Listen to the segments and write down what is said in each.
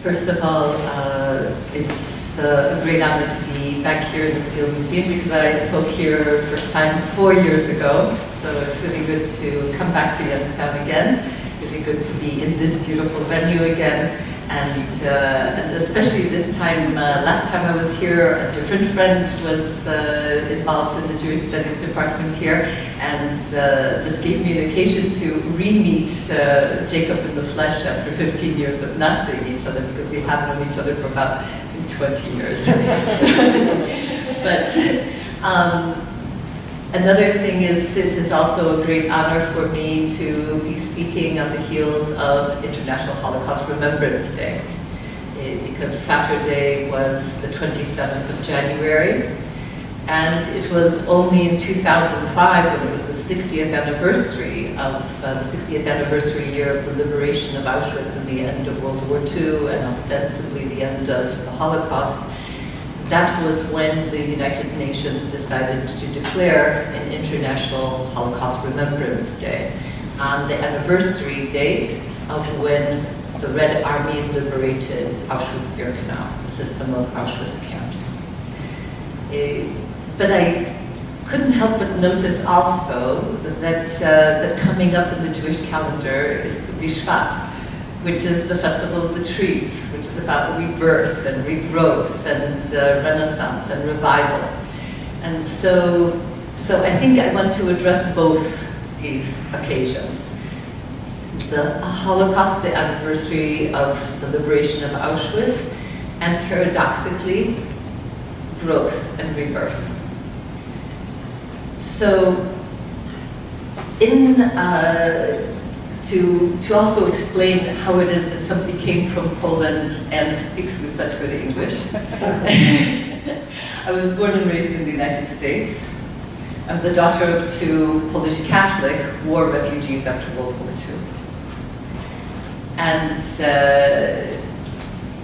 First of all, it's a great honor to be back here in the Steel Museum because I spoke here first time 4 years ago. So it's really good to come back to Youngstown again. Really good to be in this beautiful venue again. And especially this time, last time I was here, a different friend was involved in the Jewish Studies department here, and this gave me an occasion to re-meet Jacob in the flesh after 15 years of not seeing each other, because we have known each other for about 20 years. But another thing is, it is also a great honor for me to be speaking on the heels of International Holocaust Remembrance Day, because Saturday was the 27th of January, and it was only in 2005, when it was the 60th anniversary of the 60th anniversary year of the liberation of Auschwitz and the end of World War II, and ostensibly the end of the Holocaust. That was when the United Nations decided to declare an International Holocaust Remembrance Day on the anniversary date of when the Red Army liberated Auschwitz-Birkenau, the system of Auschwitz camps. But I couldn't help but notice also that coming up in the Jewish calendar is Tu B'Shvat, which is the Festival of the Trees, which is about rebirth and regrowth and renaissance and revival. And so I think I want to address both these occasions. The Holocaust, the anniversary of the liberation of Auschwitz, and paradoxically, growth and rebirth. So to also explain how it is that somebody came from Poland and speaks with such good English. I was born and raised in the United States. I'm the daughter of two Polish Catholic war refugees after World War II. And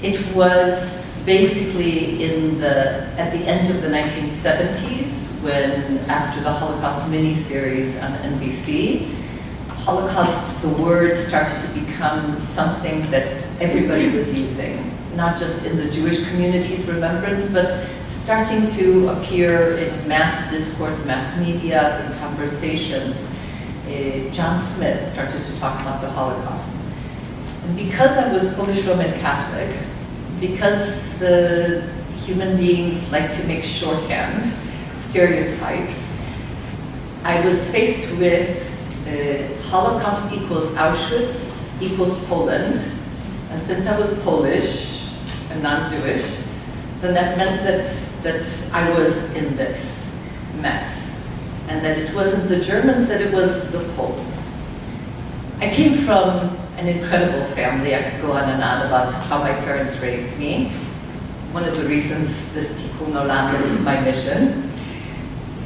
it was basically at the end of the 1970s, when after the Holocaust miniseries on NBC, Holocaust, the word started to become something that everybody was using, not just in the Jewish community's remembrance, but starting to appear in mass discourse, mass media, in conversations. John Smith started to talk about the Holocaust. And because I was Polish Roman Catholic, because human beings like to make shorthand, stereotypes, I was faced with Holocaust equals Auschwitz equals Poland, and since I was Polish and non-Jewish, then that meant that I was in this mess, and that it wasn't the Germans, that it was the Poles. I came from an incredible family. I could go on and on about how my parents raised me. One of the reasons this Tikkun Olam is my mission.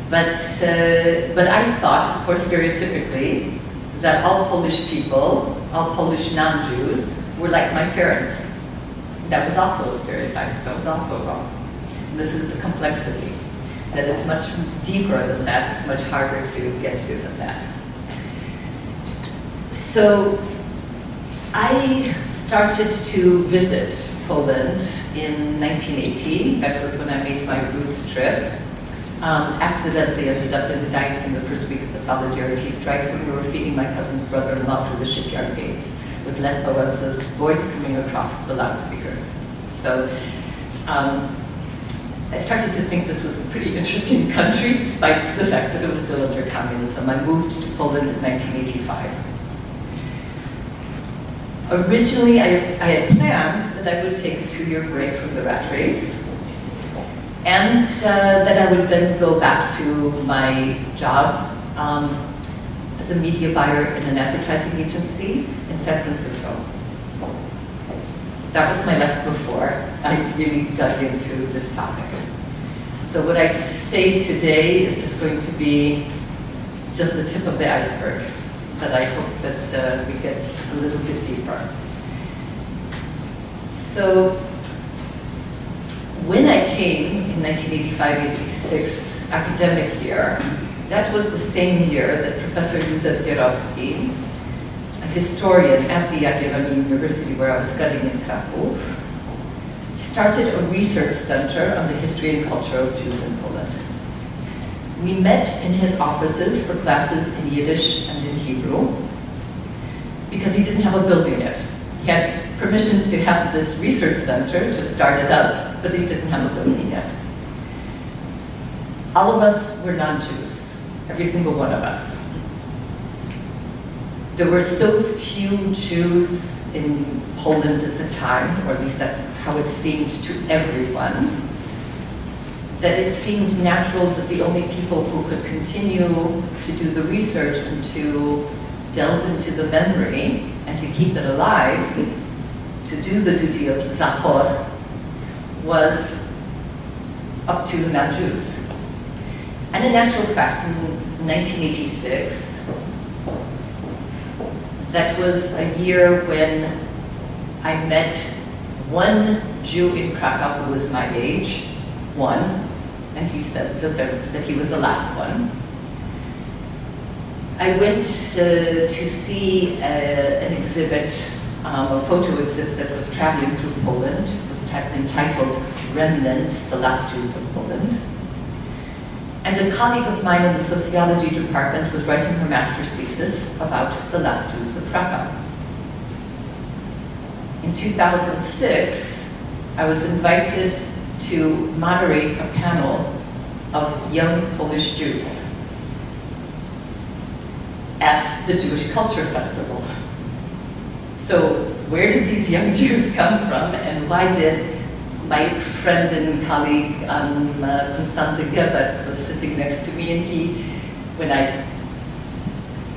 But I thought, of course, stereotypically, that all Polish people, all Polish non-Jews, were like my parents. That was also a stereotype. That was also wrong. And this is the complexity, that it's much deeper than that. It's much harder to get to than that. So I started to visit Poland in 1980. That was when I made my roots trip. Accidentally ended up in Gdańsk in the first week of the Solidarity strikes, when we were feeding my cousin's brother-in-law through the shipyard gates, with Lech Wałęsa's voice coming across the loudspeakers. So I started to think this was a pretty interesting country, despite the fact that it was still under communism. I moved to Poland in 1985. Originally, I had planned that I would take a 2-year break from the rat race, and that I would then go back to my job as a media buyer in an advertising agency in San Francisco. That was my life before I really dug into this topic. So what I say today is just going to be just the tip of the iceberg, but I hope that we get a little bit deeper. So when I came in 1985-86 academic year, that was the same year that Professor Józef Gierowski, a historian at the Jagiellonian University where I was studying in Kraków, started a research center on the history and culture of Jews in Poland. We met in his offices for classes in Yiddish and in Hebrew because he didn't have a building yet. He had permission to have this research center to start it up, but he didn't have a building yet. All of us were non-Jews, every single one of us. There were so few Jews in Poland at the time, or at least that's how it seemed to everyone, that it seemed natural that the only people who could continue to do the research and to delve into the memory and to keep it alive, to do the duty of Zachor, was up to non-Jews. And in actual fact, in 1986, that was a year when I met one Jew in Krakow who was my age, one, and he said that he was the last one. I went to see an exhibit, a photo exhibit that was traveling through Poland. It was entitled Remnants, the Last Jews of Poland. And a colleague of mine in the sociology department was writing her master's thesis about the last Jews of Krakow. In 2006, I was invited to moderate a panel of young Polish Jews at the Jewish Culture Festival. So where did these young Jews come from, and why did my friend and colleague Constante Gebert was sitting next to me, and when I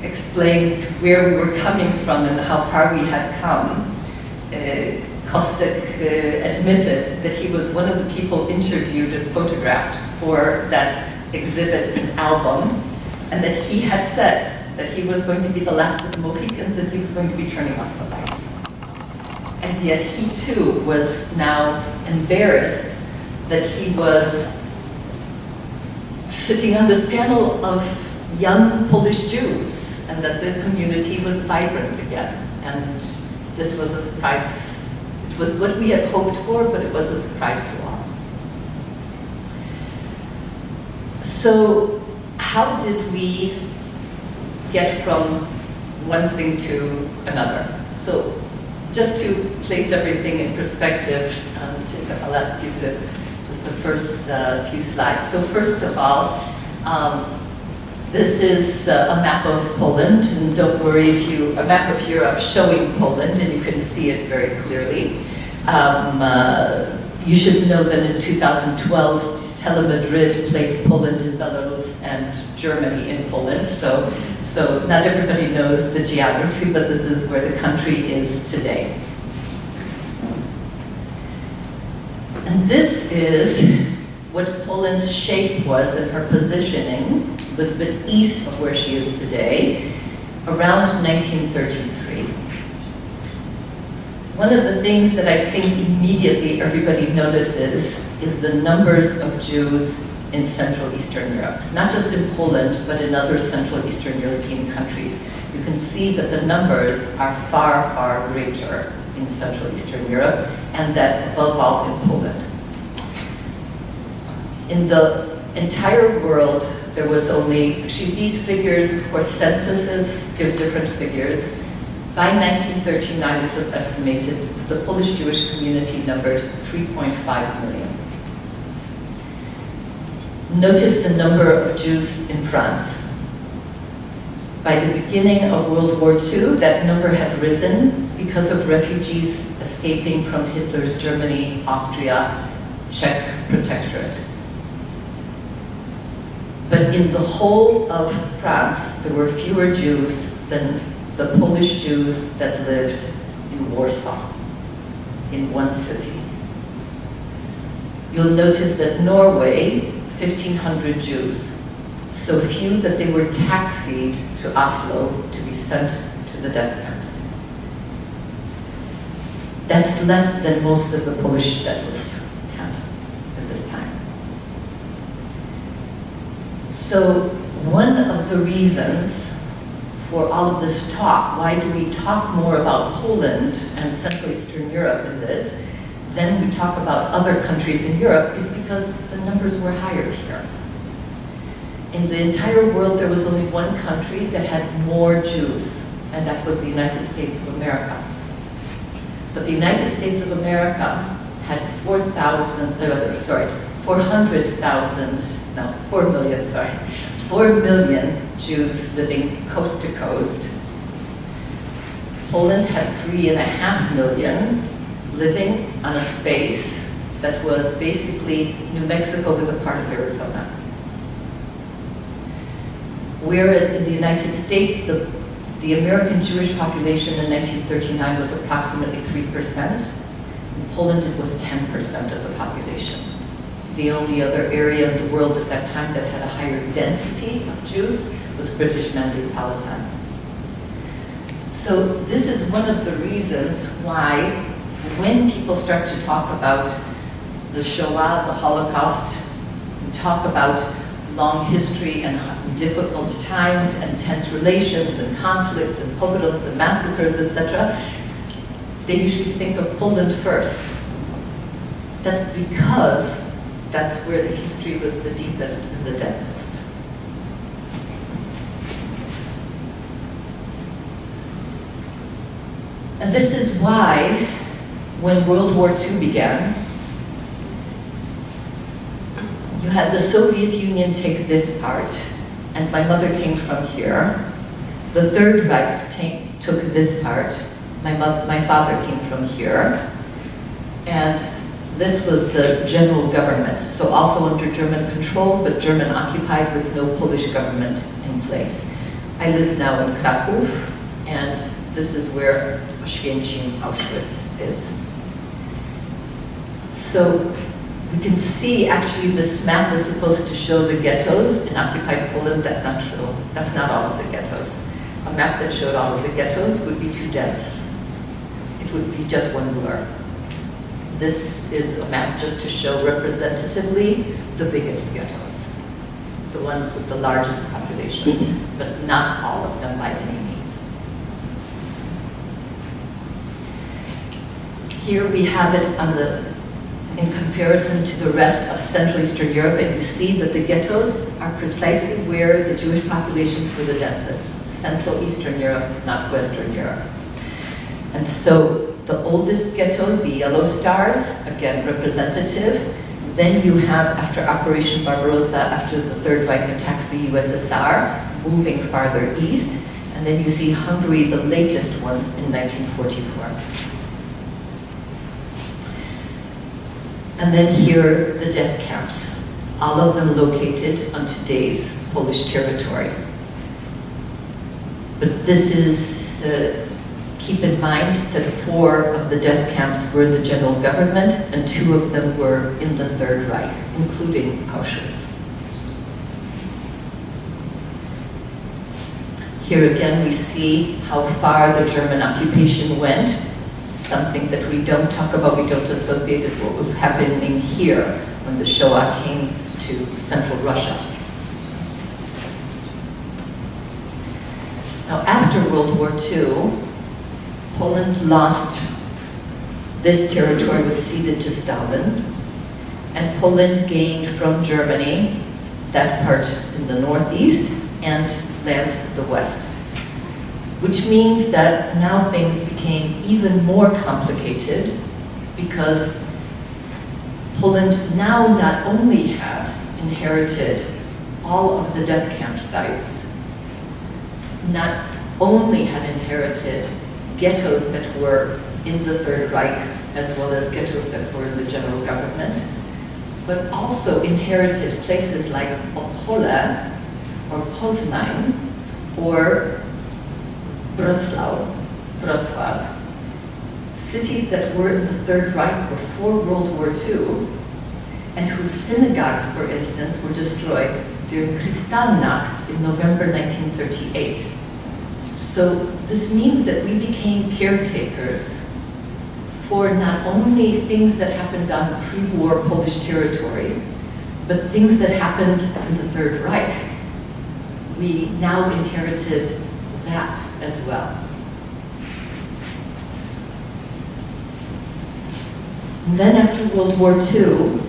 explained where we were coming from and how far we had come, Kostek admitted that he was one of the people interviewed and photographed for that exhibit and album, and that he had said that he was going to be the last of the Mohicans and he was going to be turning off the lights. And yet he too was now embarrassed that he was sitting on this panel of young Polish Jews and that the community was vibrant again. And this was a surprise. It was what we had hoped for, but it was a surprise to all. So how did we get from one thing to another? So just to place everything in perspective, Jacob, I'll ask you to just the first few slides. So first of all, this is a map of Poland, and don't worry if a map of Europe showing Poland, and you can see it very clearly. You should know that in 2012, Telemadrid placed Poland in Belarus and Germany in Poland. So not everybody knows the geography, but this is where the country is today. And this is what Poland's shape was in her positioning, a little bit east of where she is today, around 1933. One of the things that I think immediately everybody notices is the numbers of Jews in Central Eastern Europe. Not just in Poland, but in other Central Eastern European countries. You can see that the numbers are far, far greater in Central Eastern Europe, and that above all in Poland. In the entire world, there was only, actually these figures, of course, censuses give different figures. By 1939, it was estimated that the Polish Jewish community numbered 3.5 million. Notice the number of Jews in France. By the beginning of World War II, that number had risen because of refugees escaping from Hitler's Germany, Austria, Czech protectorate. But in the whole of France, there were fewer Jews than the Polish Jews that lived in Warsaw, in one city. You'll notice that Norway, 1,500 Jews, so few that they were taxied to Oslo to be sent to the death camps. That's less than most of the Polish shtetls had at this time. So one of the reasons for all of this talk, why do we talk more about Poland and Central Eastern Europe in this, then we talk about other countries in Europe is because the numbers were higher here. In the entire world, there was only one country that had more Jews, and that was the United States of America. But the United States of America had 4 million Jews living coast to coast. Poland had 3.5 million living on a space that was basically New Mexico with a part of Arizona. Whereas in the United States, the American Jewish population in 1939 was approximately 3%. In Poland, it was 10% of the population. The only other area in the world at that time that had a higher density of Jews was British Mandate Palestine. So this is one of the reasons why when people start to talk about the Shoah, the Holocaust, and talk about long history and difficult times and tense relations and conflicts and pogroms and massacres, etc., they usually think of Poland first. That's because that's where the history was the deepest and the densest. And this is why, when World War II began, you had the Soviet Union take this part, and my mother came from here. The Third Reich took this part. My father came from here. And this was the general government, so also under German control, but German occupied with no Polish government in place. I live now in Kraków, and this is where Oświęcim, Auschwitz is. So we can see, actually, this map was supposed to show the ghettos in occupied Poland. That's not true. That's not all of the ghettos. A map that showed all of the ghettos would be too dense. It would be just one blur. This is a map just to show representatively the biggest ghettos, the ones with the largest populations, but not all of them by any means. Here we have it in comparison to the rest of Central Eastern Europe, and you see that the ghettos are precisely where the Jewish populations were the densest. Central Eastern Europe, not Western Europe. And so the oldest ghettos, the yellow stars, again representative. Then you have, after Operation Barbarossa, after the Third Reich attacks the USSR, moving farther east. And then you see Hungary, the latest ones in 1944. And then here, the death camps, all of them located on today's Polish territory. But this is, keep in mind that 4 of the death camps were in the general government, and 2 of them were in the Third Reich, including Auschwitz. Here again, we see how far the German occupation went. Something that we don't talk about, we don't associate with what was happening here when the Shoah came to Central Russia. Now, after World War II, Poland lost this territory, was ceded to Stalin, and Poland gained from Germany that part in the northeast and lands to the west. Which means that now things became even more complicated because Poland now not only had inherited all of the death camp sites, not only had inherited ghettos that were in the Third Reich as well as ghettos that were in the general government, but also inherited places like Opole or Poznań or Wrocław, cities that were in the Third Reich before World War II, and whose synagogues, for instance, were destroyed during Kristallnacht in November 1938. So this means that we became caretakers for not only things that happened on pre-war Polish territory, but things that happened in the Third Reich. We now inherited that as well. And then after World War II,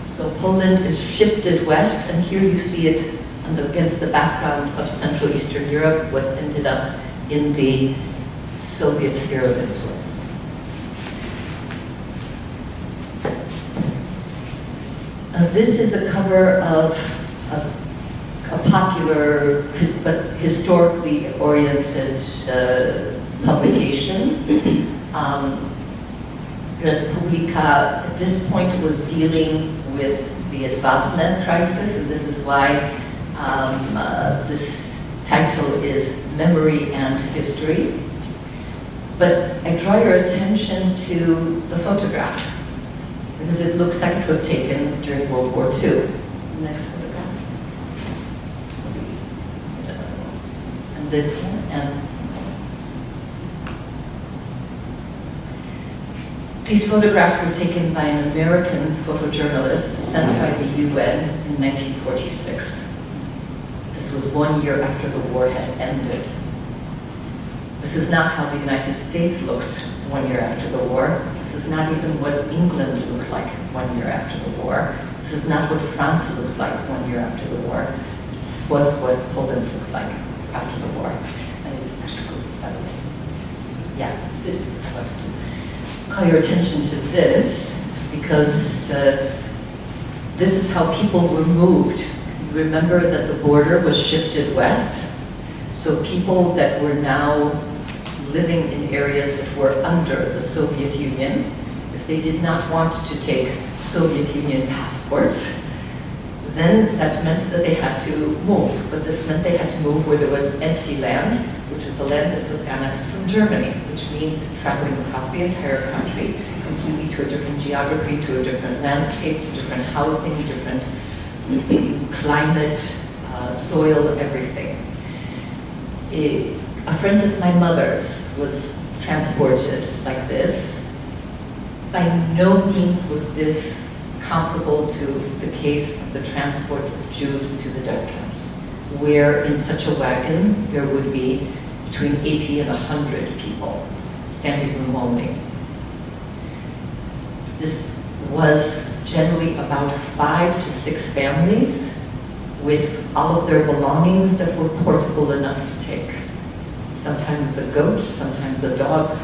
so Poland is shifted west, and here you see it against the background of Central Eastern Europe, what ended up in the Soviet sphere of influence. This is a cover of a popular, but historically oriented publication. Respublika at this point was dealing with the Edwardne crisis, and this is why this title is Memory and History. But I draw your attention to the photograph, because it looks like it was taken during World War II. Next photograph. And this one, and these photographs were taken by an American photojournalist sent by the UN in 1946. This was 1 year after the war had ended. This is not how the United States looked 1 year after the war. This is not even what England looked like 1 year after the war. This is not what France looked like 1 year after the war. This was what Poland looked like after the war. And it actually goes that way. Yeah, this is what I wanted to call your attention to this, because this is how people were moved. You remember that the border was shifted west, so people that were now living in areas that were under the Soviet Union, if they did not want to take Soviet Union passports, then that meant that they had to move. But this meant they had to move where there was empty land, which was the land that was annexed from Germany, which means traveling across the entire country, completely to a different geography, to a different landscape, to different housing, different climate, soil, everything. A friend of my mother's was transported like this. By no means was this comparable to the case of the transports of Jews to the death camps, where in such a wagon there would be between 80 and 100 people, standing room only. This was generally about 5 to 6 families with all of their belongings that were portable enough to take. Sometimes a goat, sometimes a dog.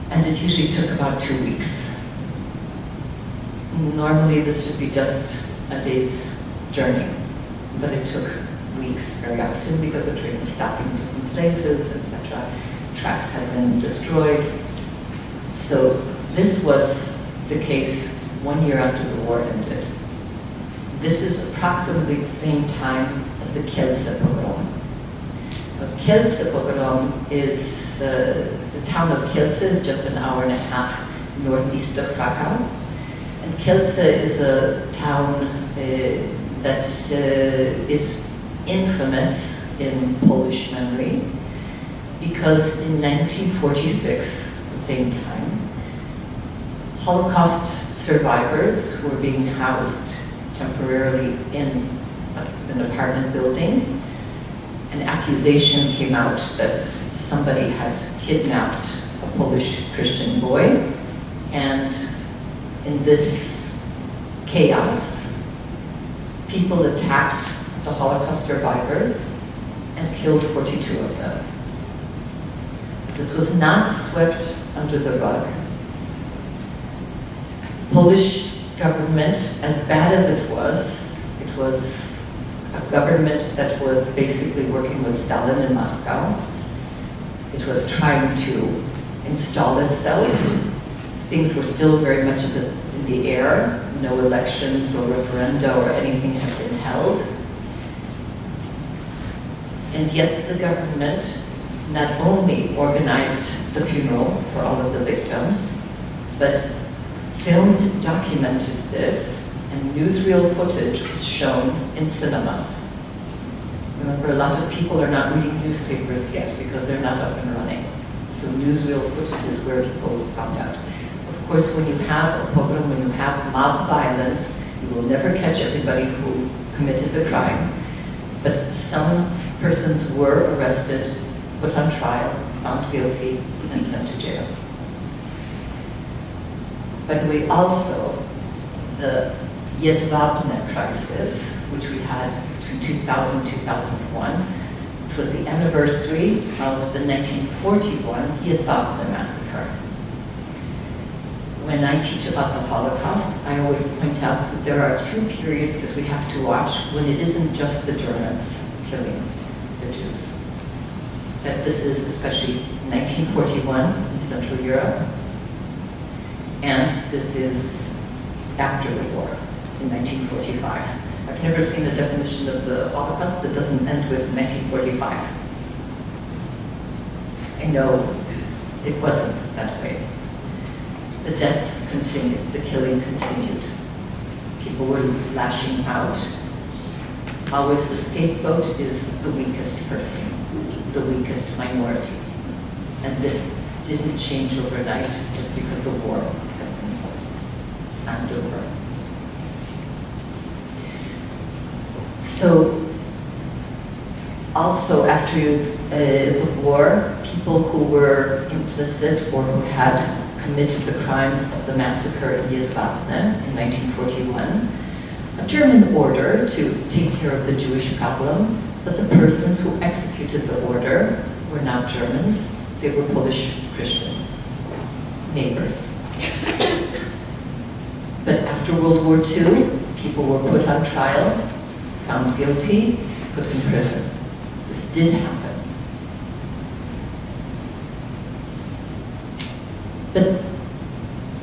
And it usually took about 2 weeks. Normally this should be just a day's journey, but it took weeks very often because the train was stopping in different places, etc. Tracks had been destroyed. So this was the case 1 year after the war ended. This is approximately the same time as the Kielce pogrom. The Kielce pogrom is, the town of Kielce is just an hour and a half northeast of Krakow. And Kielce is a town that is infamous in Polish memory because in 1946, the same time, Holocaust survivors were being housed temporarily in an apartment building. An accusation came out that somebody had kidnapped a Polish Christian boy, and in this chaos, people attacked the Holocaust survivors and killed 42 of them. This was not swept under the rug. The Polish government, as bad as it was a government that was basically working with Stalin in Moscow. It was trying to install itself. Things were still very much in the air. No elections or referenda or anything had been held. And yet the government not only organized the funeral for all of the victims, but filmed, documented this, and newsreel footage was shown in cinemas. Remember, a lot of people are not reading newspapers yet because they're not up and running. So newsreel footage is where people found out. Of course, when you have a pogrom, when you have mob violence, you will never catch everybody who committed the crime. But some persons were arrested, put on trial, found guilty, and sent to jail. By the way, also, the Jedwabne crisis, which we had between 2000 and 2001, it was the anniversary of the 1941 Jedwabne massacre. When I teach about the Holocaust, I always point out that there are two periods that we have to watch when it isn't just the Germans killing the Jews. That this is especially 1941 in Central Europe, and this is after the war, in 1945. I've never seen a definition of the Holocaust that doesn't end with 1945. I know it wasn't that way. The deaths continued, the killing continued. People were lashing out. Always the scapegoat is the weakest person, the weakest minority. And this didn't change overnight just because the war had been signed over. So, also after the war, people who were implicit or who had committed the crimes of the massacre in Jedwabne in 1941, a German order to take care of the Jewish problem, but the persons who executed the order were not Germans, they were Polish Christians, neighbors. But after World War II, people were put on trial, found guilty, put in prison. This did happen. But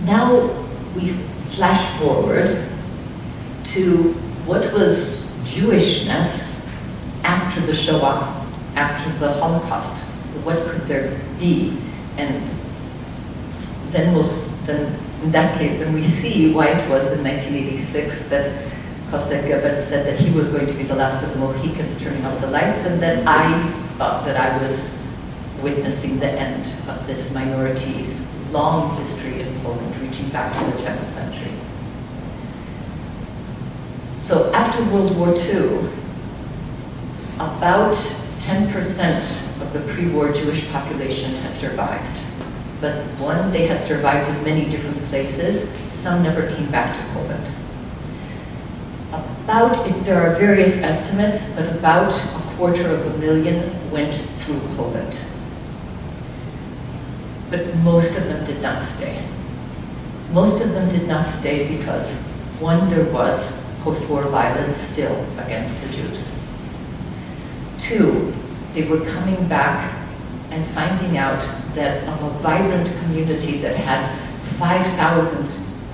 now we flash forward to what was Jewishness after the Shoah, after the Holocaust. What could there be? And then in that case, then we see why it was in 1986 that Costa Gebert said that he was going to be the last of the Mohicans turning off the lights, and that I thought that I was witnessing the end of this minority's long history in Poland, reaching back to the 10th century. So after World War II, about 10% of the pre-war Jewish population had survived. But one, they had survived in many different places. Some never came back to Poland. There are various estimates, but about 250,000 went through Poland. But most of them did not stay. Most of them did not stay because, one, there was post-war violence still against the Jews. Two, they were coming back and finding out that of a vibrant community that had 5,000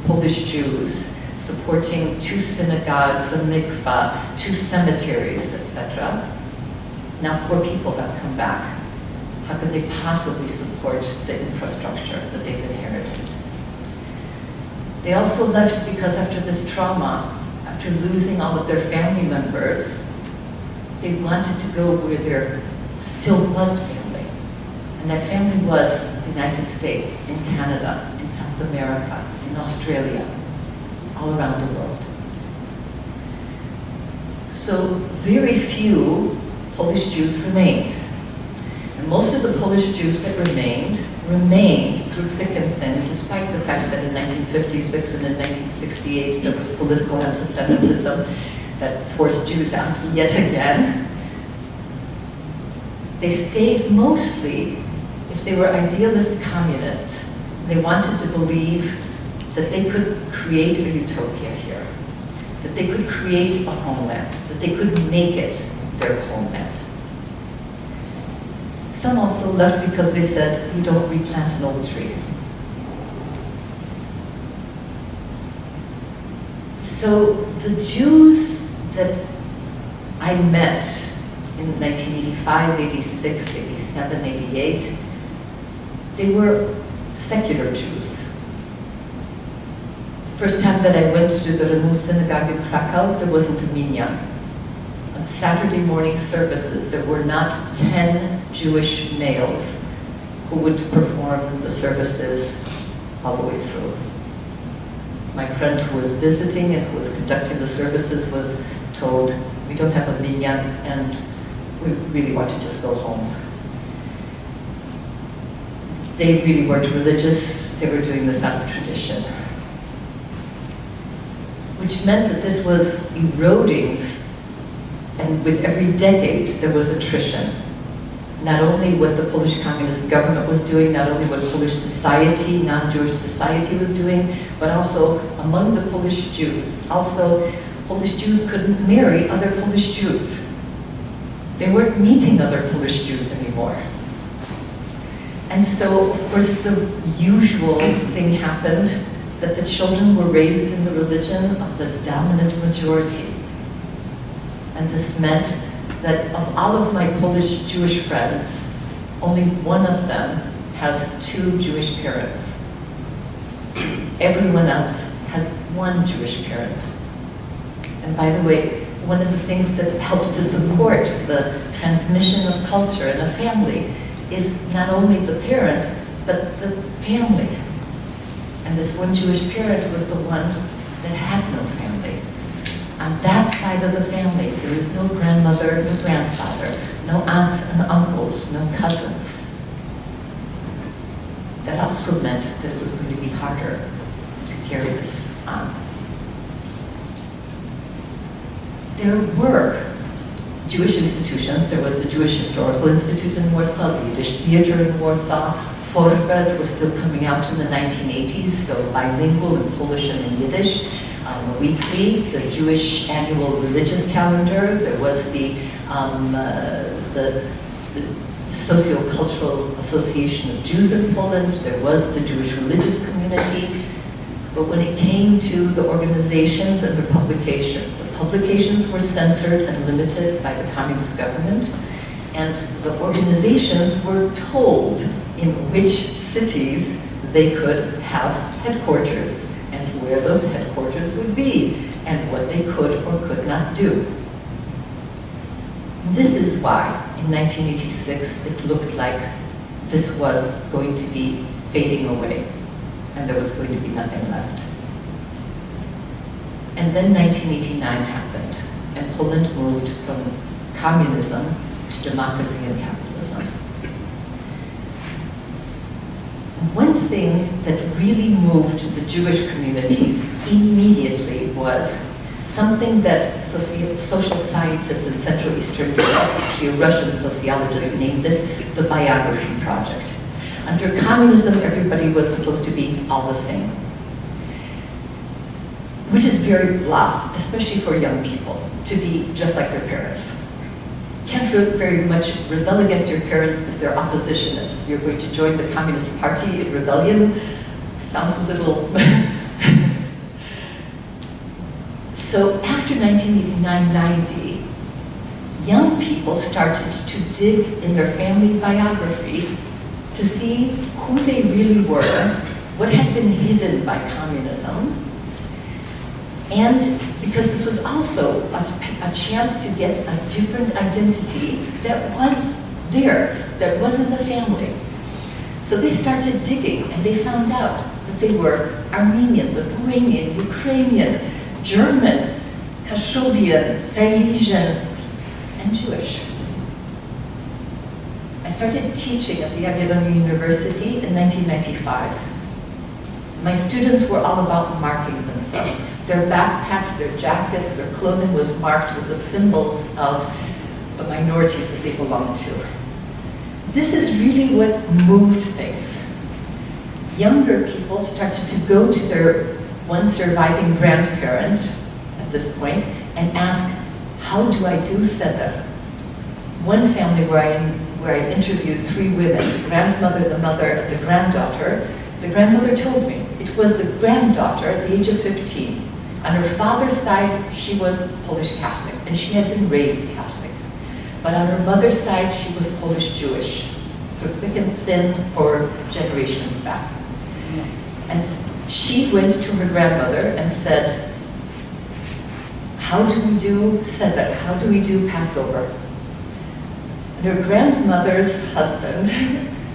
Polish Jews supporting 2 synagogues, a mikvah, 2 cemeteries, etc. Now 4 people have come back. How could they possibly support the infrastructure that they've inherited? They also left because after this trauma, after losing all of their family members, they wanted to go where there still was family. And that family was the United States, in Canada, in South America, in Australia, all around the world. So very few Polish Jews remained. And most of the Polish Jews that remained through thick and thin, despite the fact that in 1956 and in 1968 there was political antisemitism that forced Jews out yet again. They stayed mostly, if they were idealist communists, they wanted to believe that they could create a utopia here, that they could create a homeland, that they could make it their homeland. Some also left because they said, we don't replant an old tree. So the Jews that I met in 1985, 86, 87, 88, they were secular Jews. The first time that I went to the Renu synagogue in Krakow, there wasn't a minyan. On Saturday morning services, there were not 10 Jewish males who would perform the services all the way through. My friend who was visiting and who was conducting the services was told, we don't have a minyan and we really want to just go home. They really weren't religious, they were doing this out of tradition. which meant that this was eroding, and with every decade there was attrition. Not only what the Polish communist government was doing, not only what Polish society, non-Jewish society was doing, but also among the Polish Jews. Also, Polish Jews couldn't marry other Polish Jews. They weren't meeting other Polish Jews anymore. And so, of course, the usual thing happened, that the children were raised in the religion of the dominant majority. And this meant that of all of my Polish Jewish friends, only one of them has 2 Jewish parents. Everyone else has 1 Jewish parent. And by the way, one of the things that helps to support the transmission of culture in a family is not only the parent, but the family. And this 1 Jewish parent was the one that had no family. On that side of the family, there is no grandmother, no grandfather, no aunts and uncles, no cousins. That also meant that it was going to be harder to carry this on. There were Jewish institutions. There was the Jewish Historical Institute in Warsaw, the Yiddish Theater in Warsaw. Fortbread was still coming out in the 1980s, so bilingual in Polish and in Yiddish. Weekly, the Jewish annual religious calendar. There was the Socio-Cultural Association of Jews in Poland. There was the Jewish religious community. But when it came to the organizations and the publications were censored and limited by the communist government, and the organizations were told in which cities they could have headquarters, and where those headquarters would be, and what they could or could not do. This is why, in 1986, it looked like this was going to be fading away, and there was going to be nothing left. And then 1989 happened, and Poland moved from communism to democracy and capitalism. One thing that really moved the Jewish communities immediately was something that social scientists in Central Eastern Europe, actually a Russian sociologist named this the biography project. Under communism, everybody was supposed to be all the same, which is very blah, especially for young people, to be just like their parents. Can't very much rebel against your parents if they're oppositionists. You're going to join the Communist Party in rebellion. Sounds a little... So after 1989-90, young people started to dig in their family biography to see who they really were, what had been hidden by communism, and because this was also a chance to get a different identity that was theirs, that was in the family. So they started digging, and they found out that they were Armenian, Lithuanian, Ukrainian, German, Kashubian, Silesian, and Jewish. I started teaching at the Jagiellonian University in 1995. My students were all about marking themselves. Their backpacks, their jackets, their clothing was marked with the symbols of the minorities that they belonged to. This is really what moved things. Younger people started to go to their one surviving grandparent at this point and ask, how do I do seder? One family where I interviewed 3 women, the grandmother, the mother, and the granddaughter, the grandmother told me it was the granddaughter at the age of 15. On her father's side, she was Polish Catholic, and she had been raised Catholic. But on her mother's side, she was Polish Jewish, so thick and thin for generations back. And she went to her grandmother and said, how do we do Seder? How do we do Passover? And her grandmother's husband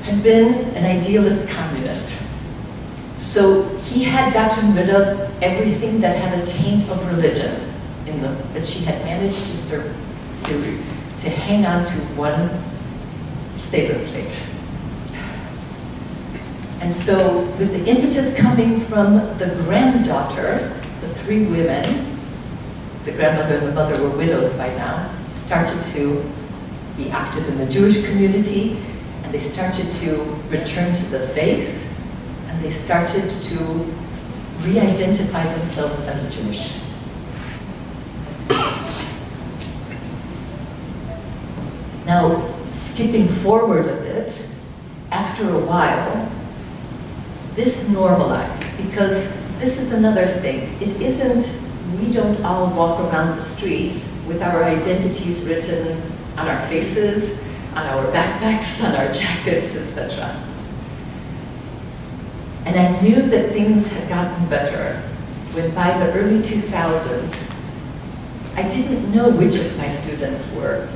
had been an idealist communist. So he had gotten rid of everything that had a taint of religion that she had managed to hang on to one Seder plate. And so with the impetus coming from the granddaughter, the three women, the grandmother and the mother were widows by now, started to be active in the Jewish community, and they started to return to the faith, and they started to re-identify themselves as Jewish. Now, skipping forward a bit, after a while, this normalized, because this is another thing. It isn't, we don't all walk around the streets with our identities written on our faces, on our backpacks, on our jackets, etc. And I knew that things had gotten better when by the early 2000s, I didn't know which of my students were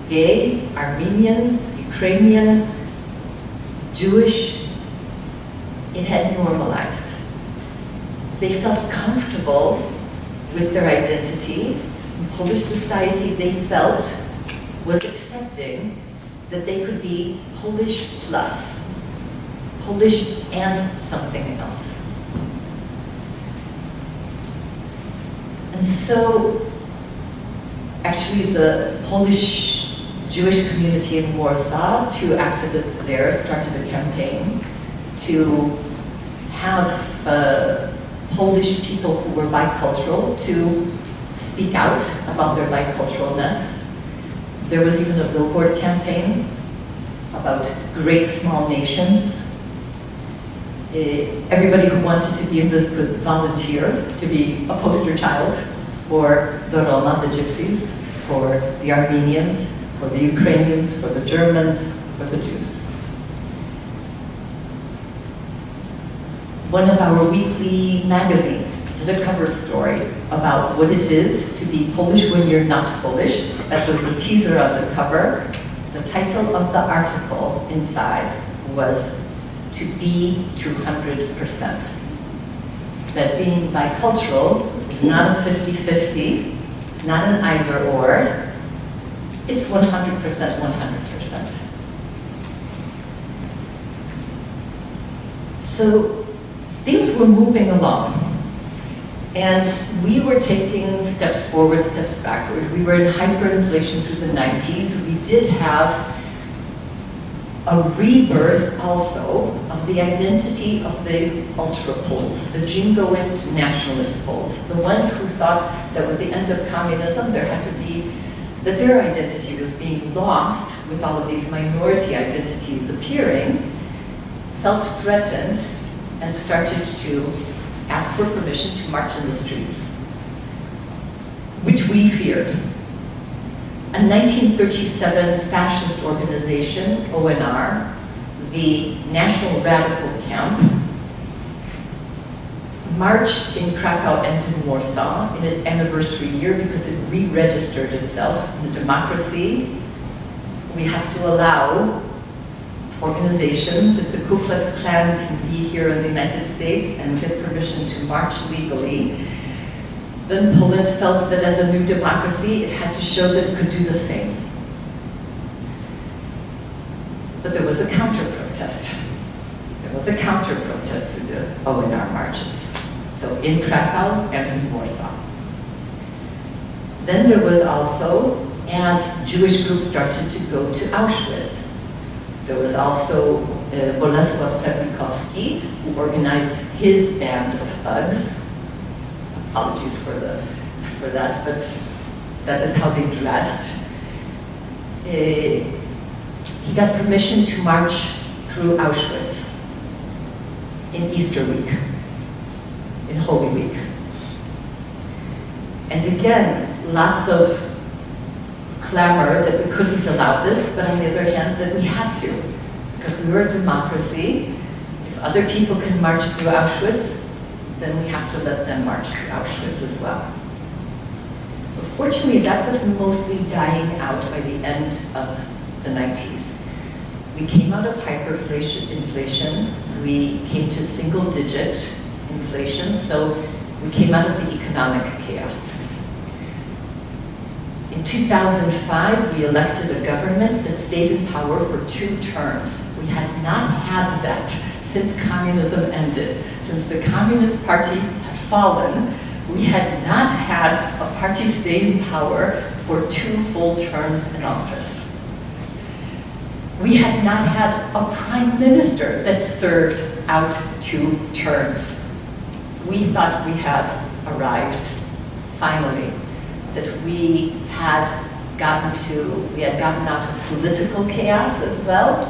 gay, Armenian, Ukrainian, Jewish. It had normalized. They felt comfortable with their identity. In Polish society, they felt was accepting that they could be Polish plus, Polish and something else. And so, actually the Polish Jewish community in Warsaw, two activists there started a campaign to have Polish people who were bicultural to speak out about their biculturalness. There was even a billboard campaign about great small nations. Everybody who wanted to be in this could volunteer to be a poster child for the Roma, the Gypsies, for the Armenians, for the Ukrainians, for the Germans, for the Jews. One of our weekly magazines did a cover story about what it is to be Polish when you're not Polish. That was the teaser on the cover. The title of the article inside was "To be 200%." That being bicultural is not a 50-50, not an either or. It's 100%, 100%. So things were moving along, and we were taking steps forward, steps backward. We were in hyperinflation through the 90s. We did have a rebirth also of the identity of the ultra Poles, the jingoist nationalist Poles, the ones who thought that with the end of communism there had to be, that their identity was being lost with all of these minority identities appearing, felt threatened, and started to ask for permission to march in the streets, which we feared. A 1937 fascist organization, ONR, the National Radical Camp, marched in Krakow and in Warsaw in its anniversary year because it re-registered itself in a democracy. We have to allow organizations, if the Ku Klux Klan can be here in the United States and get permission to march legally, then Poland felt that as a new democracy, it had to show that it could do the same. But there was a counter-protest. There was a counter-protest to the ONR marches. So in Krakow and in Warsaw. Then there was also, as Jewish groups started to go to Auschwitz, there was also Bolesław Terlikowski, who organized his band of thugs. Apologies for that, but that is how they dressed. He got permission to march through Auschwitz in Easter week, in Holy Week. And again, lots of clamor that we couldn't allow this, but on the other hand, that we had to, because we were a democracy. If other people can march through Auschwitz, then we have to let them march through Auschwitz as well. But fortunately, that was mostly dying out by the end of the 90s. We came out of hyperinflation, we came to single-digit inflation, so we came out of the economic chaos. In 2005, we elected a government that stayed in power for 2 terms. We had not had that since communism ended. Since the Communist Party had fallen, we had not had a party stay in power for 2 full terms in office. We had not had a prime minister that served out 2 terms. We thought we had arrived, finally, that we had gotten out of political chaos as well,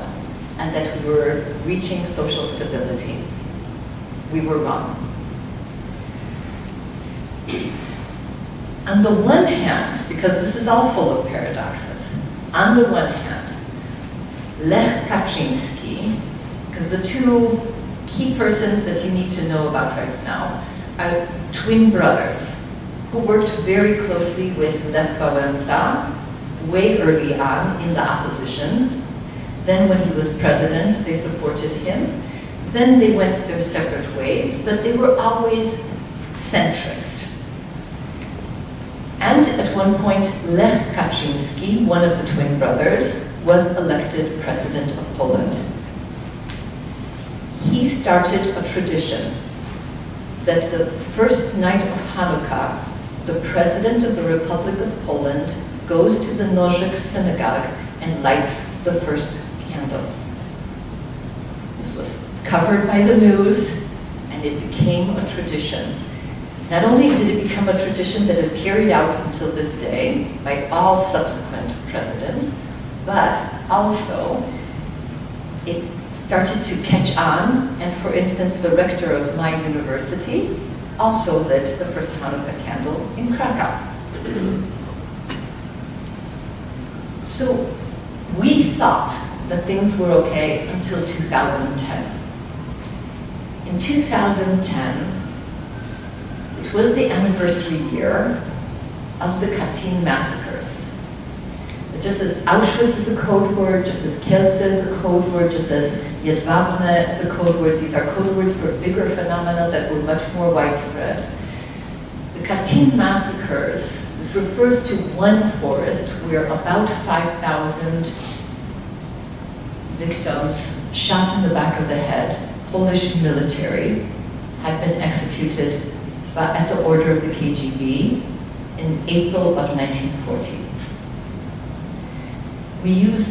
and that we were reaching social stability. We were wrong. On the one hand, because this is all full of paradoxes, on the one hand, Lech Kaczynski, because the 2 key persons that you need to know about right now are twin brothers who worked very closely with Lech Wałęsa way early on in the opposition. Then when he was president, they supported him. Then they went their separate ways, but they were always centrist. And at one point, Lech Kaczynski, one of the twin brothers, was elected president of Poland. He started a tradition that the first night of Hanukkah, the president of the Republic of Poland goes to the Nożyk synagogue and lights the first candle. This was covered by the news, and it became a tradition. Not only did it become a tradition that is carried out until this day by all subsequent presidents, but also it started to catch on, and for instance, the rector of my university also lit the first Hanukkah candle in Krakow. So we thought that things were okay until 2010. In 2010, it was the anniversary year of the Katyn massacres. Just as Auschwitz is a code word, just as Kielce is a code word, just as Jedwabne is a code word, these are code words for bigger phenomena that were much more widespread. The Katyn massacres, this refers to one forest where about 5,000 victims shot in the back of the head, Polish military, had been executed at the order of the KGB in April of 1940. We use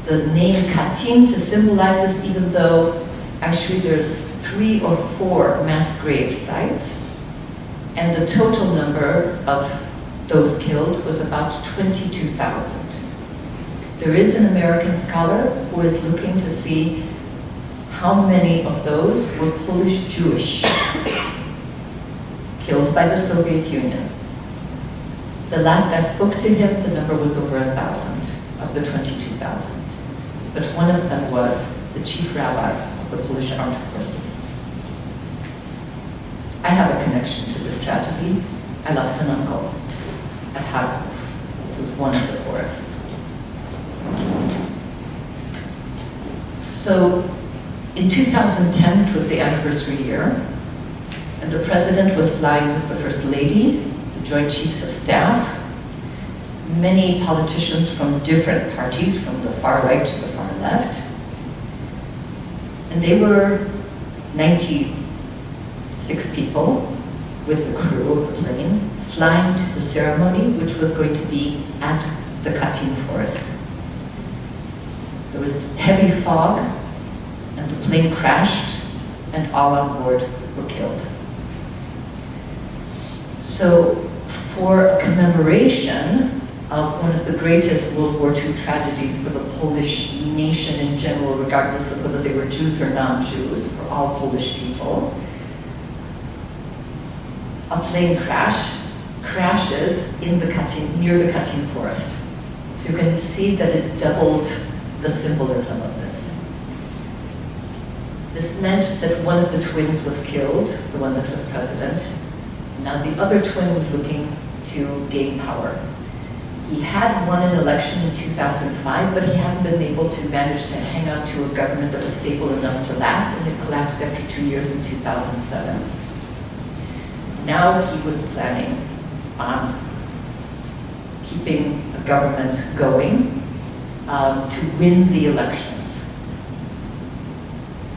the name Katyn to symbolize this, even though actually there's 3 or 4 mass grave sites, and the total number of those killed was about 22,000. There is an American scholar who is looking to see how many of those were Polish Jewish killed by the Soviet Union. The last I spoke to him, the number was over 1,000 of the 22,000. But one of them was the chief rabbi of the Polish Armed Forces. I have a connection to this tragedy. I lost an uncle at Charków. This was one of the forests. So in 2010, it was the anniversary year, and the president was flying with the First Lady, the Joint Chiefs of Staff, many politicians from different parties, from the far right to the far left. And they were 96 people with the crew of the plane flying to the ceremony, which was going to be at the Katyn forest. There was heavy fog, and the plane crashed, and all on board were killed. So for a commemoration of one of the greatest World War II tragedies for the Polish nation in general, regardless of whether they were Jews or non-Jews, for all Polish people, a plane crashes in the Katyn, near the Katyn forest. So you can see that it doubled the symbolism of this. This meant that one of the twins was killed, the one that was president. Now the other twin was looking to gain power. He had won an election in 2005, but he hadn't been able to manage to hang on to a government that was stable enough to last, and it collapsed after 2 years in 2007. Now he was planning on keeping a government going to win the elections.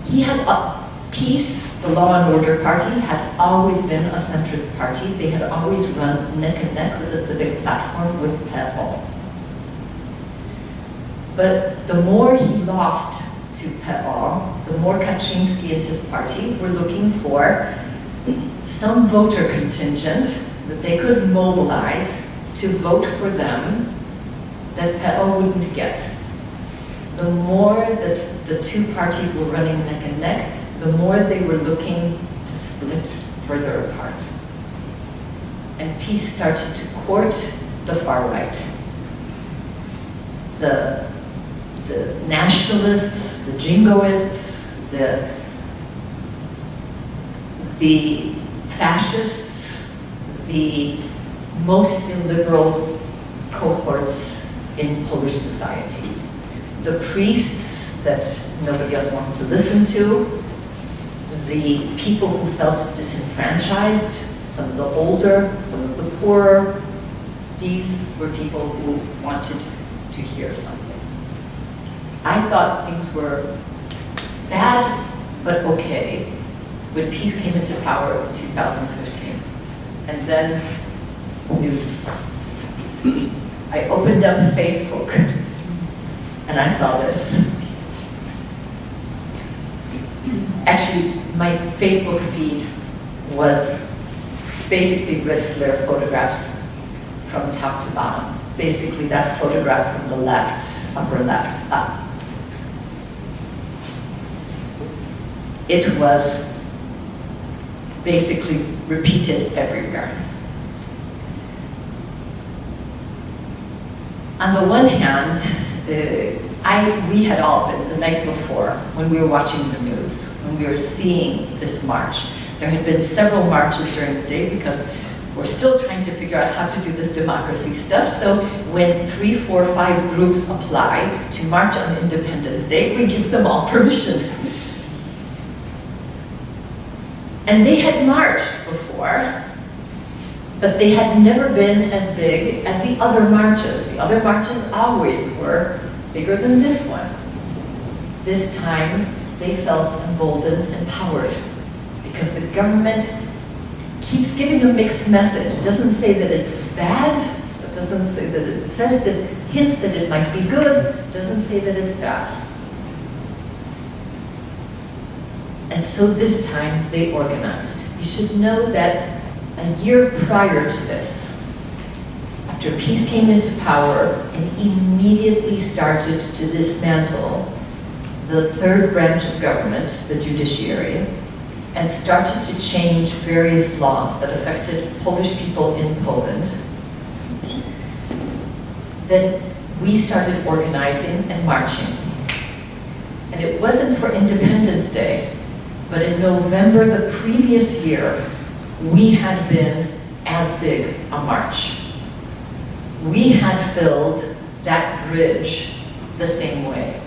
He had Peace, the Law and Order Party, had always been a centrist party. They had always run neck and neck with the civic platform with Pe'ol. But the more he lost to Pe'ol, the more Kaczynski and his party were looking for some voter contingent that they could mobilize to vote for them that Pe'ol wouldn't get. The more that the two parties were running neck and neck, the more they were looking to split further apart. And peace started to court the far right. The nationalists, the jingoists, the fascists, the most illiberal cohorts in Polish society. The priests that nobody else wants to listen to, the people who felt disenfranchised, some of the older, some of the poorer. These were people who wanted to hear something. I thought things were bad, but okay, when peace came into power in 2015. And then news. I opened up Facebook and I saw this. Actually, my Facebook feed was basically red flare photographs from top to bottom. Basically that photograph from the left, upper left, up. It was basically repeated everywhere. On the one hand, we had all been, the night before, when we were watching the news, when we were seeing this march. There had been several marches during the day because we're still trying to figure out how to do this democracy stuff. So when 3, 4, 5 groups apply to march on Independence Day, we give them all permission. And they had marched before, but they had never been as big as the other marches. The other marches always were bigger than this one. This time, they felt emboldened, empowered, because the government keeps giving a mixed message. Doesn't say that it's bad, but doesn't say that it says that, hints that it might be good, doesn't say that it's bad. And so this time, they organized. You should know that a year prior to this, after peace came into power and immediately started to dismantle the third branch of government, the judiciary, and started to change various laws that affected Polish people in Poland, then we started organizing and marching. And it wasn't for Independence Day, but in November the previous year, we had been as big a march. We had filled that bridge the same way.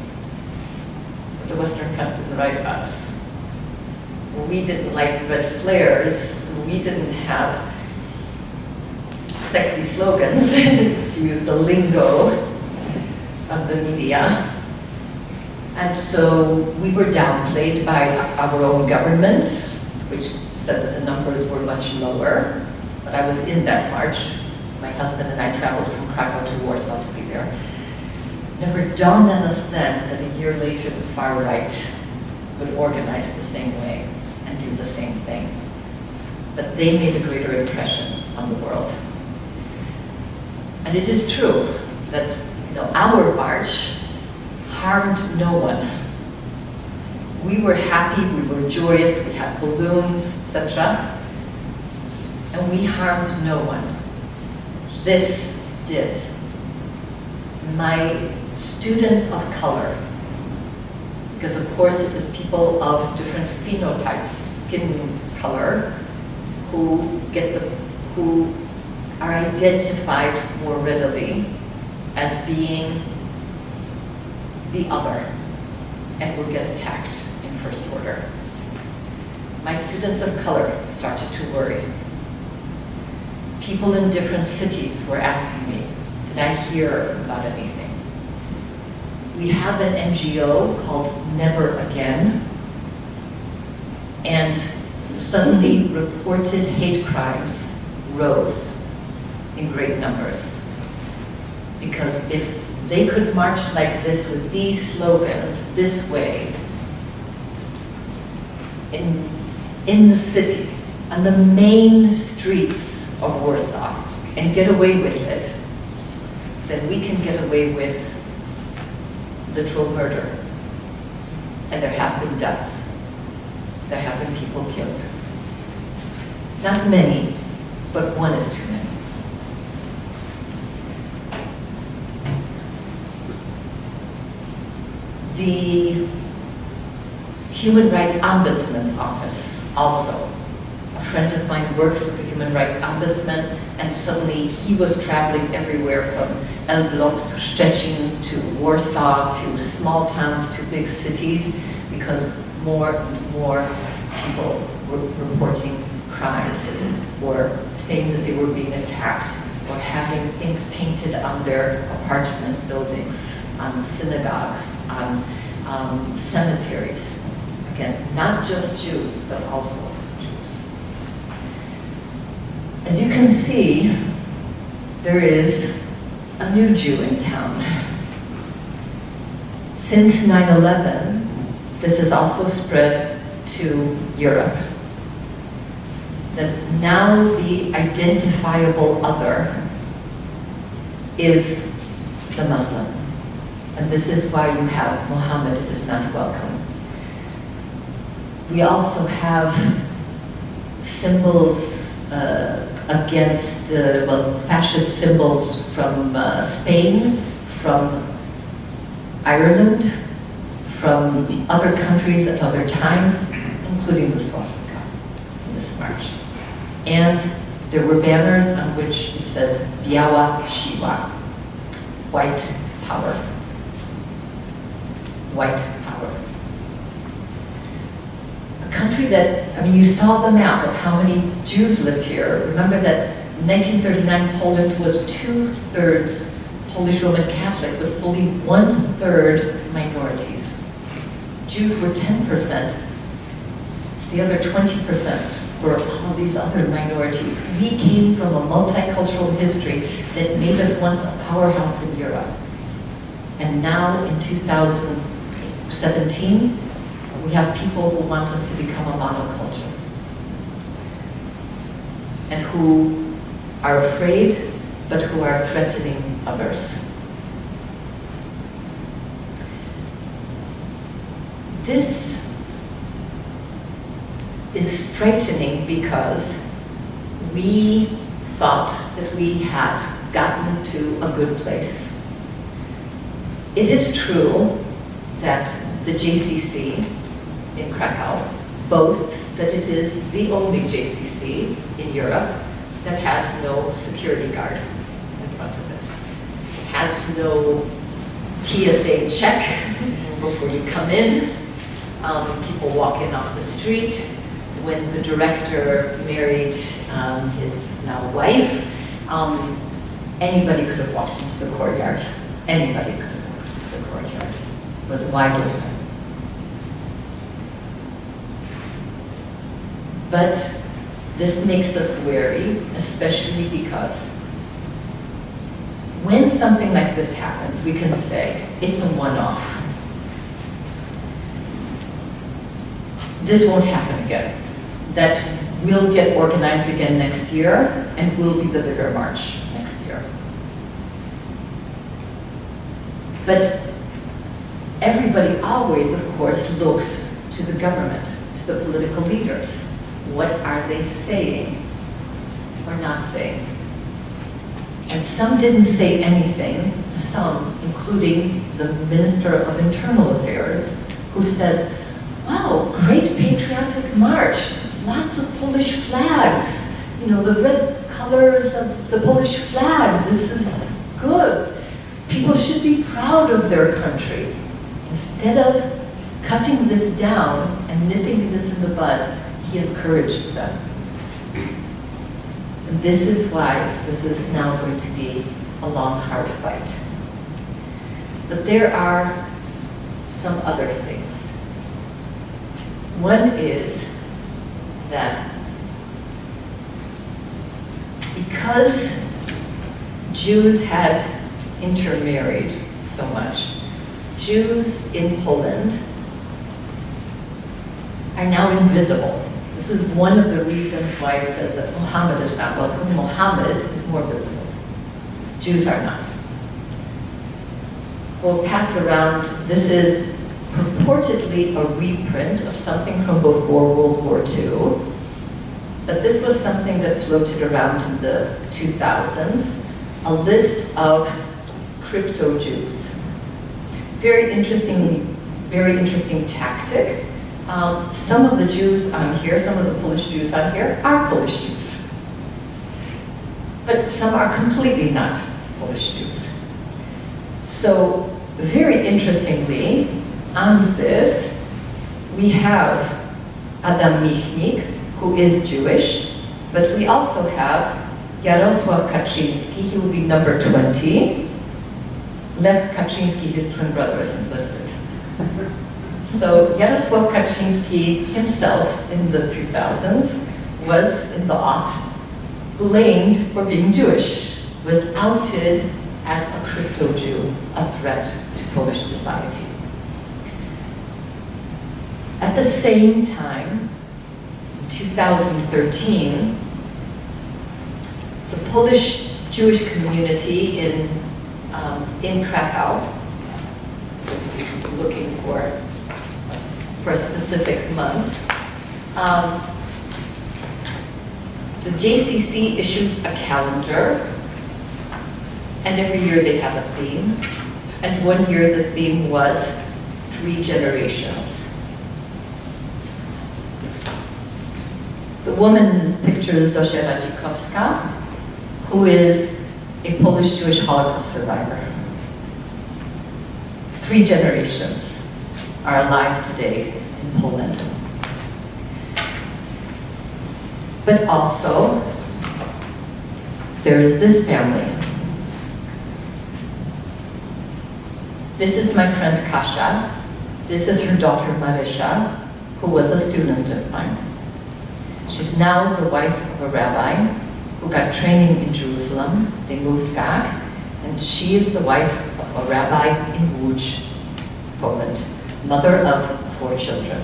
But the Western press didn't write about us. We didn't like red flares. We didn't have sexy slogans, to use the lingo of the media. And so we were downplayed by our own government, which said that the numbers were much lower. But I was in that march. My husband and I traveled from Krakow to Warsaw to be there. Never dawned on us then that a year later the far right would organize the same way and do the same thing. But they made a greater impression on the world. And it is true that our march harmed no one. We were happy, we were joyous, we had balloons, etc. And we harmed no one. This did. My students of color, because of course it is people of different phenotypes, skin color, who are identified more readily as being the other and will get attacked in first order. My students of color started to worry. People in different cities were asking me, did I hear about anything? We have an NGO called Never Again, And suddenly reported hate crimes rose in great numbers. Because if they could march like this with these slogans this way in the city, on the main streets of Warsaw, and get away with it, then we can get away with literal murder. And there have been deaths. There have been people killed. Not many, but one is too many. The Human Rights Ombudsman's office also. A friend of mine works with the Human Rights Ombudsman, and suddenly he was traveling everywhere from Elbląg to Szczecin to Warsaw to small towns to big cities, because more and more people were reporting crimes or saying that they were being attacked or having things painted on their apartment buildings, on synagogues, on cemeteries. Again, not just Jews, but also Jews. As you can see, there is a new Jew in town. Since 9/11, this has also spread to Europe. That now the identifiable other is the Muslim. And this is why you have Muhammad is not welcome. We also have symbols against, fascist symbols from Spain, from Ireland, from other countries at other times, including the swastika in this march. And there were banners on which it said, Biała Siła, white power. White power. A country that, you saw the map of how many Jews lived here. Remember that in 1939, Poland was 2/3 Polish Roman Catholic, but fully 1/3 minorities. Jews were 10%. The other 20% were all these other minorities. We came from a multicultural history that made us once a powerhouse in Europe. And now in 2017, we have people who want us to become a monoculture. And who are afraid, but who are threatening others. This is frightening because we thought that we had gotten to a good place. It is true that the JCC in Krakow boasts that it is the only JCC in Europe that has no security guard in front of it. It has no TSA check before you come in. People walk in off the street. When the director married his now wife, anybody could have walked into the courtyard. Anybody could have walked into the courtyard. It was wide open. But this makes us wary, especially because when something like this happens, we can say it's a one-off. This won't happen again. That will get organized again next year and will be the bigger march next year. But everybody always, of course, looks to the government, to the political leaders. What are they saying or not saying? And some didn't say anything, some, including the Minister of Internal Affairs, who said, wow, great patriotic march, lots of Polish flags, the red colors of the Polish flag, this is good. People should be proud of their country. Instead of cutting this down and nipping this in the bud, he encouraged them. And this is why this is now going to be a long, hard fight. But there are some other things. One is that because Jews had intermarried so much, Jews in Poland are now invisible. This is one of the reasons why it says that Muhammad is not welcome. Muhammad is more visible. Jews are not. We'll pass around, this is purportedly a reprint of something from before World War II, but this was something that floated around in the 2000s, a list of crypto-Jews. Very interesting tactic. Some of the Jews on here, some of the Polish Jews on here are Polish Jews. But some are completely not Polish Jews. So, very interestingly, on this, we have Adam Michnik, who is Jewish, but we also have Jarosław Kaczyński, he will be number 20. Lech Kaczyński, his twin brother, isn't listed. So Jarosław Kaczyński himself, in the 2000s, was, in the blamed for being Jewish, was outed as a crypto-Jew, a threat to Polish society. At the same time, in 2013, the Polish Jewish community in Krakow, looking for a specific month, the JCC issues a calendar, and every year they have a theme. And one year the theme was 3 generations. The woman in this picture is Orla-Bukowska, who is a Polish Jewish Holocaust survivor. 3 generations are alive today in Poland. But also, there is this family. This is my friend Kasia. This is her daughter Marysia, who was a student of mine. She's now the wife of a rabbi who got training in Jerusalem. They moved back, and she is the wife of a rabbi in Łódź, Poland, mother of 4 children.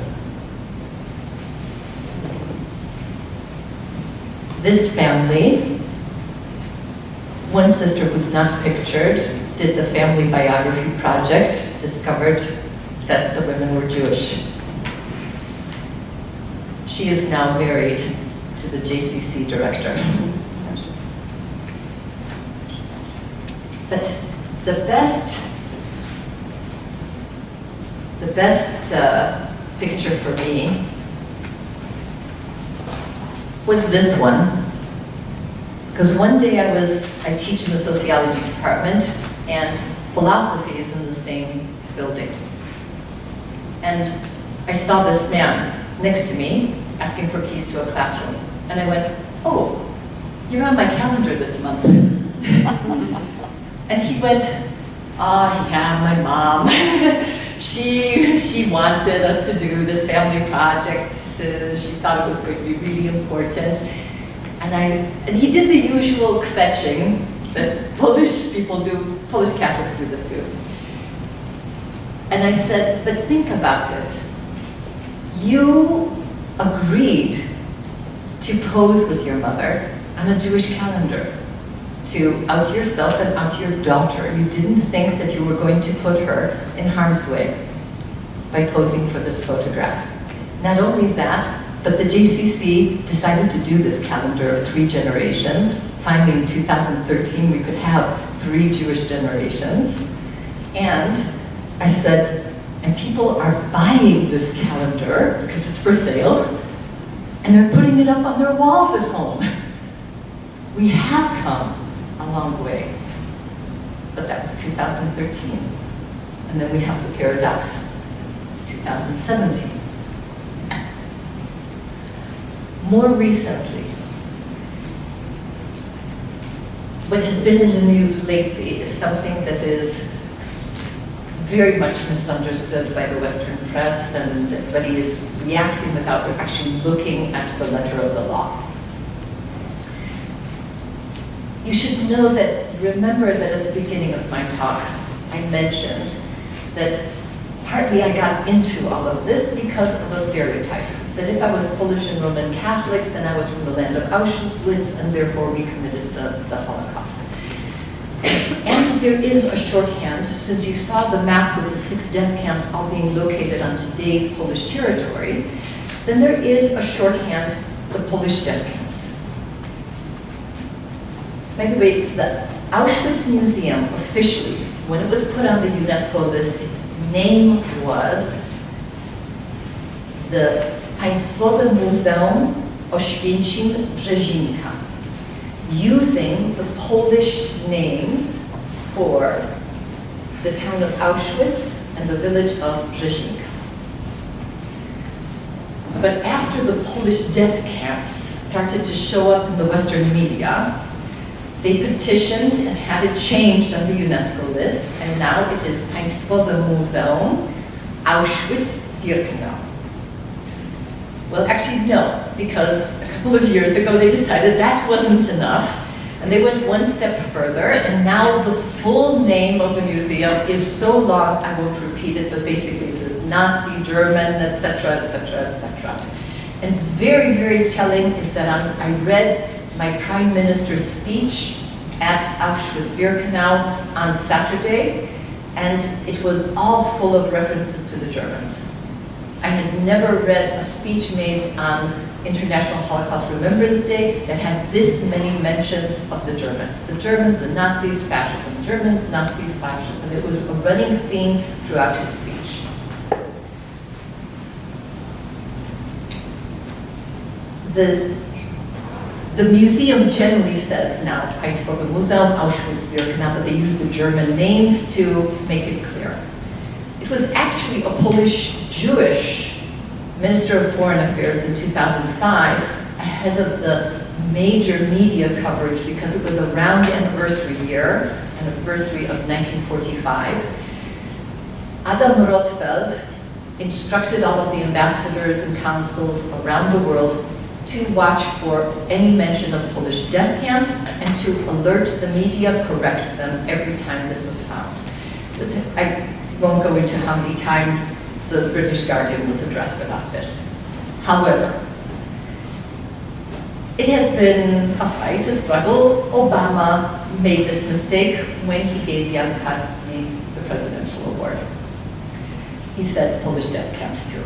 This family, one sister who's not pictured, did the family biography project, discovered that the women were Jewish. She is now married to the JCC director. But the best picture for me was this one. Because one day I teach in the sociology department, and philosophy is in the same building. And I saw this man next to me asking for keys to a classroom. And I went, oh, you're on my calendar this month. And he went, yeah, my mom. She wanted us to do this family project. She thought it was going to be really important. And he did the usual kvetching that Polish people do, Polish Catholics do this too. And I said, but think about it. You agreed to pose with your mother on a Jewish calendar, to out yourself and out your daughter. You didn't think that you were going to put her in harm's way by posing for this photograph. Not only that, but the JCC decided to do this calendar of 3 generations. Finally, in 2013, we could have 3 Jewish generations. And I said, and people are buying this calendar because it's for sale, and they're putting it up on their walls at home. We have come a long way. But that was 2013. And then we have the paradox of 2017. More recently, what has been in the news lately is something that is very much misunderstood by the Western press, and everybody is reacting without actually looking at the letter of the law. You should know that, remember that at the beginning of my talk, I mentioned that partly I got into all of this because of a stereotype, that if I was Polish and Roman Catholic, then I was from the land of Auschwitz, and therefore we committed the Holocaust. And there is a shorthand, since you saw the map with the 6 death camps all being located on today's Polish territory, then there is a shorthand, the Polish death camps. By the way, the Auschwitz Museum officially, when it was put on the UNESCO list, its name was the Państwowe Muzeum Oświęcim-Brzezinka, using the Polish names for the town of Auschwitz and the village of Brzezinka. But after the Polish death camps started to show up in the Western media, they petitioned and had it changed on the UNESCO list, and now it is Państwowe Muzeum Auschwitz-Birkenau. Well, actually, no, because a couple of years ago they decided that wasn't enough, and they went one step further, and now the full name of the museum is so long, I won't repeat it, but basically it says Nazi, German, etc., etc., etc. And very, very telling is that I read my Prime Minister's speech at Auschwitz-Birkenau on Saturday, and it was all full of references to the Germans. I had never read a speech made on International Holocaust Remembrance Day that had this many mentions of the Germans. The Germans, the Nazis, fascism. Germans, Nazis, fascism. It was a running theme throughout his speech. The museum generally says now Państwowe Muzeum Auschwitz-Birkenau, but they use the German names to make it clear. It was actually a Polish-Jewish Minister of Foreign Affairs in 2005, ahead of the major media coverage because it was a round anniversary year, anniversary of 1945. Adam Rotfeld instructed all of the ambassadors and consuls around the world to watch for any mention of Polish death camps and to alert the media, correct them every time this was found. I won't go into how many times the British Guardian was addressed about this. However, it has been a fight, a struggle. Obama made this mistake when he gave Youngstown the presidential award. He said Polish death camps too.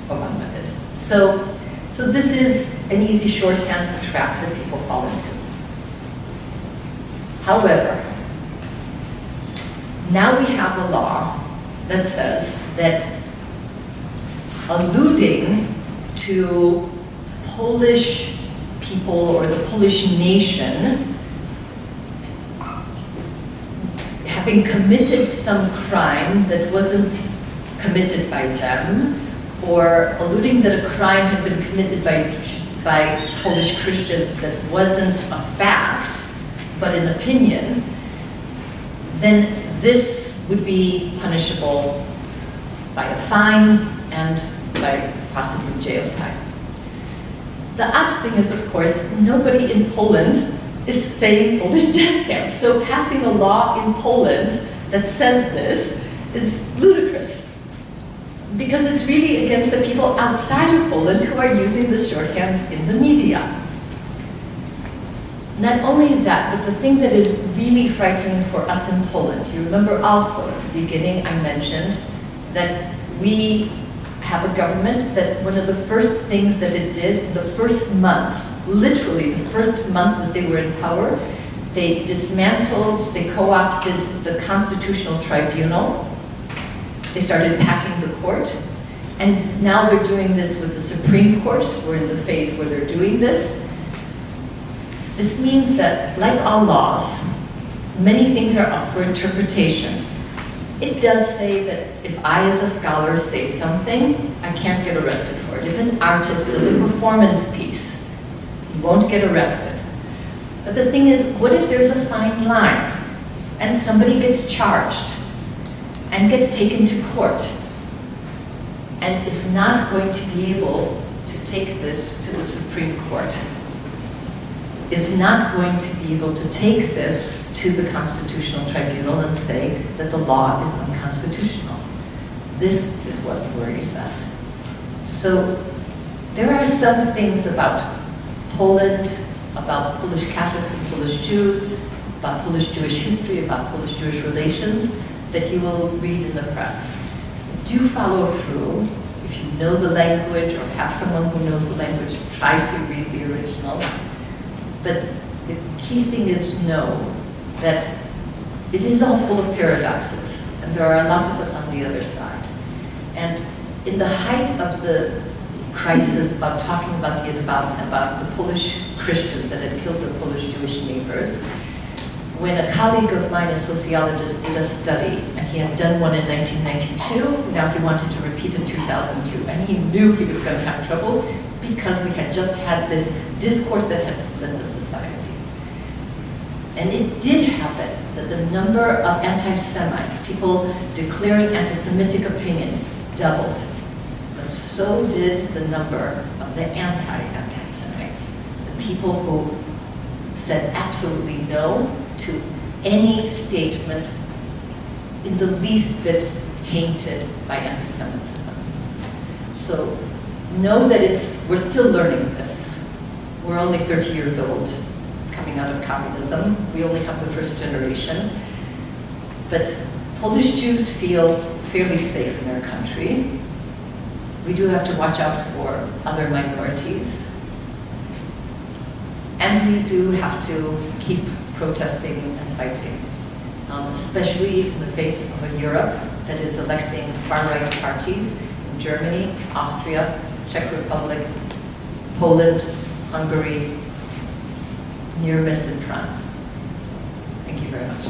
Obama did. So this is an easy shorthand, a trap that people fall into. However, now we have a law that says that alluding to Polish people or the Polish nation having committed some crime that wasn't committed by them, or alluding that a crime had been committed by Polish Christians that wasn't a fact, but an opinion, then this would be punishable by a fine and by possibly jail time. The odd thing is, of course, nobody in Poland is saying Polish death camps. So passing a law in Poland that says this is ludicrous, because it's really against the people outside of Poland who are using the shorthand in the media. Not only that, but the thing that is really frightening for us in Poland, you remember also at the beginning I mentioned that we have a government that one of the first things that it did, the first month, literally the first month that they were in power, they dismantled, they co-opted the Constitutional Tribunal. They started packing the court, and now they're doing this with the Supreme Court. We're in the phase where they're doing this. This means that, like all laws, many things are up for interpretation. It does say that if I, as a scholar, say something, I can't get arrested for it. If an artist does a performance piece, he won't get arrested. But the thing is, what if there's a fine line and somebody gets charged? and gets taken to court and is not going to be able to take this to the Supreme Court, is not going to be able to take this to the Constitutional Tribunal and say that the law is unconstitutional. This is what worries us. So there are some things about Poland, about Polish Catholics and Polish Jews, about Polish Jewish history, about Polish Jewish relations, that you will read in the press. Do follow through. If you know the language or have someone who knows the language, try to read the originals. But the key thing is know that it is all full of paradoxes, and there are a lot of us on the other side. And in the height of the crisis about talking about the Polish Christians that had killed their Polish Jewish neighbors, when a colleague of mine, a sociologist, did a study, and he had done one in 1992, now he wanted to repeat in 2002, and he knew he was going to have trouble because we had just had this discourse that had split the society. And it did happen that the number of anti-Semites, people declaring anti-Semitic opinions, doubled. But so did the number of the anti-Semites, the people who said absolutely no to any statement in the least bit tainted by anti-Semitism. So know that we're still learning this. We're only 30 years old, coming out of communism. We only have the first generation. But Polish Jews feel fairly safe in their country. We do have to watch out for other minorities. And we do have to keep protesting and fighting, especially in the face of a Europe that is electing far-right parties in Germany, Austria, Czech Republic, Poland, Hungary, near miss in France. So, thank you very much.